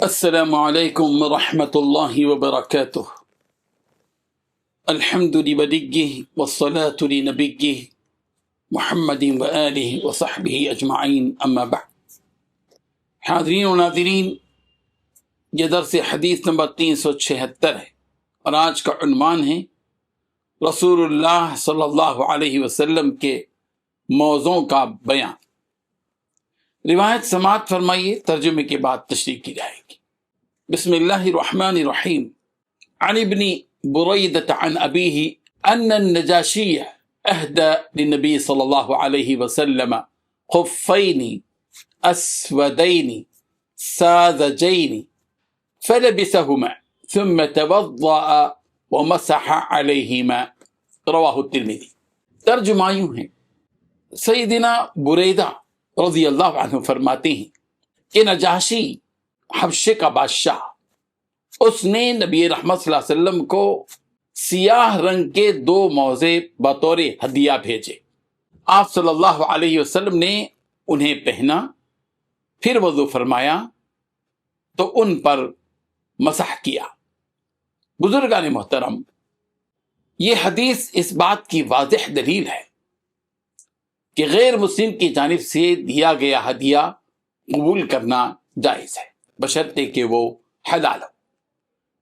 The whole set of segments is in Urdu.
السلام علیکم ورحمۃ اللہ وبرکاتہ۔ الحمد لوليه والصلاة لنبيه محمد وآلہ وصحبہ اجمعین، اما بعد۔ حاضرین و ناظرین، یہ درس حدیث نمبر 376 ہے اور آج کا عنوان ہے رسول اللہ صلی اللہ علیہ وسلم کے موضوع کا بیان۔ روایت سماعت فرمائیے، ترجمے کے بعد تشریح کی جائے گی۔ بسم اللہ الرحمن الرحیم۔ عن ابن بریدة عن ابیہ ان النجاشی اہدى للنبی صلی اللہ علیہ وسلم خفین اسودین ساذجین فلبسهما ثم توضأ ومسح علیہما، رواہ الترمذی۔ ترجمہ یوں ہے، سیدنا بریدہ رضی اللہ عنہ فرماتے ہیں کہ نجاشی حبشے کا بادشاہ، اس نے نبی رحمت صلی اللہ علیہ وسلم کو سیاہ رنگ کے 2 موزے بطور ہدیہ بھیجے۔ آپ صلی اللہ علیہ وسلم نے انہیں پہنا، پھر وضو فرمایا تو ان پر مسح کیا۔ بزرگان محترم، یہ حدیث اس بات کی واضح دلیل ہے کہ غیر مسلم کی جانب سے دیا گیا ہدیہ قبول کرنا جائز ہے، بشرطے کہ وہ حلال ہو۔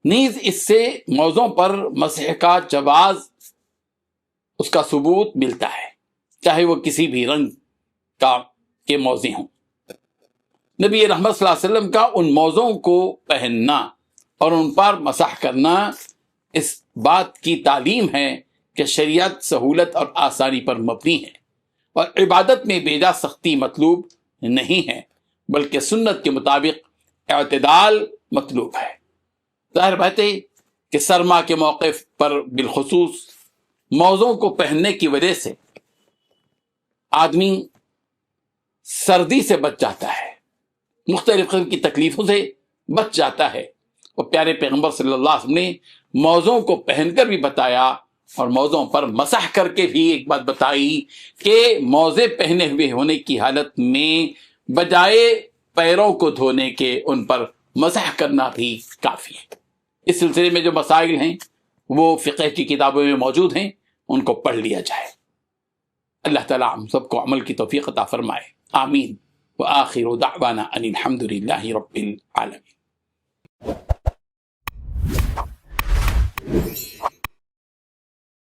نیز اس سے موضوع پر مسح کا جواز، اس کا ثبوت ملتا ہے، چاہے وہ کسی بھی رنگ کے موضوع ہوں۔ نبی رحمت صلی اللہ علیہ وسلم کا ان موضوعوں کو پہننا اور ان پر مسح کرنا اس بات کی تعلیم ہے کہ شریعت سہولت اور آسانی پر مبنی ہے اور عبادت میں بیجا سختی مطلوب نہیں ہے، بلکہ سنت کے مطابق اعتدال مطلوب ہے۔ ظاہر بات ہے کہ سرما کے موقع پر بالخصوص موزوں کو پہننے کی وجہ سے آدمی سردی سے بچ جاتا ہے، مختلف قسم کی تکلیفوں سے بچ جاتا ہے، اور پیارے پیغمبر صلی اللہ علیہ وسلم نے موزوں کو پہن کر بھی بتایا اور موزوں پر مسح کر کے بھی ایک بات بتائی کہ موزے پہنے ہوئے ہونے کی حالت میں بجائے پیروں کو دھونے کے ان پر مسح کرنا بھی کافی ہے۔ اس سلسلے میں جو مسائل ہیں وہ فقہ کی کتابوں میں موجود ہیں، ان کو پڑھ لیا جائے۔ اللہ تعالیٰ ہم سب کو عمل کی توفیق عطا فرمائے، آمین۔ وآخر دعوانا ان الحمد للہ رب العالمین۔